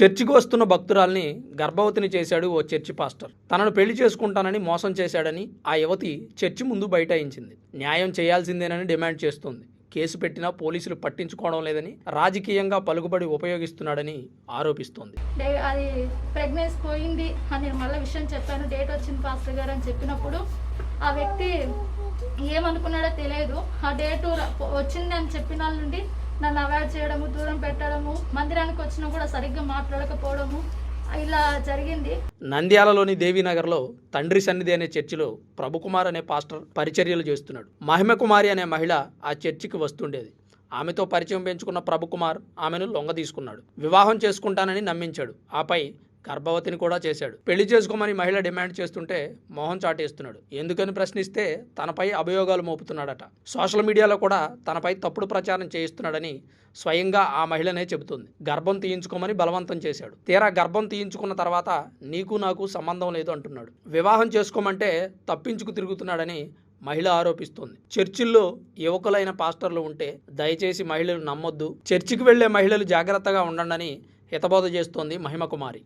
చర్చికి వస్తున్న భక్తురాల్ని గర్భవతిని చేశాడు ఓ చర్చి పాస్టర్. తనను పెళ్లి చేసుకుంటానని మోసం చేశాడని ఆ యువతి చర్చి ముందు బైఠాయించింది. న్యాయం చేయాల్సిందేనని డిమాండ్ చేస్తోంది. కేసు పెట్టినా పోలీసులు పట్టించుకోవడం లేదని, రాజకీయంగా పలుకుబడి ఉపయోగిస్తున్నాడని ఆరోపిస్తోంది. అది ప్రెగ్నెన్సీ పోయింది అని మళ్ళీ విషయం చెప్పాను, డేట్ వచ్చింది పాస్టర్ గారు అని చెప్పినప్పుడు ఆ వ్యక్తి ఏమనుకున్నాడో తెలియదు. ఆ డేటు వచ్చింది అని చెప్పిన వాళ్ళ నుండి నన్ను అవాయిడ్ చేయడము, దూరం పెట్టడము, మందిరానికి వచ్చినా కూడా సరిగ్గా మాట్లాడకపోవడము ఇలా జరిగింది. నంద్యాలలోని దేవీనగర్లో తండ్రి సన్నిధి అనే చర్చిలో ప్రభుకుమార్ అనే పాస్టర్ పరిచర్యలు చేస్తున్నాడు. మహిమకుమారి అనే మహిళ ఆ చర్చికి వస్తుండేది. ఆమెతో పరిచయం పెంచుకున్న ప్రభుకుమార్ ఆమెను లొంగ తీసుకున్నాడు. వివాహం చేసుకుంటానని నమ్మించాడు. ఆపై గర్భవతిని కూడా చేశాడు. పెళ్లి చేసుకోమని మహిళ డిమాండ్ చేస్తుంటే మొహం చాటేస్తున్నాడు. ఎందుకని ప్రశ్నిస్తే తనపై అభియోగాలు మోపుతున్నాడట. సోషల్ మీడియాలో కూడా తనపై తప్పుడు ప్రచారం చేయిస్తున్నాడని స్వయంగా ఆ మహిళనే చెబుతుంది. గర్భం తీయించుకోమని బలవంతం చేశాడు. తీరా గర్భం తీయించుకున్న తర్వాత నీకు నాకు సంబంధం లేదు అంటున్నాడు. వివాహం చేసుకోమంటే తప్పించుకు తిరుగుతున్నాడని మహిళ ఆరోపిస్తోంది. చర్చిల్లో యువకులైన పాస్టర్లు ఉంటే దయచేసి మహిళలు నమ్మొద్దు, చర్చికి వెళ్లే మహిళలు జాగ్రత్తగా ఉండండి అని హితబోధ చేస్తోంది మహిమకుమారి.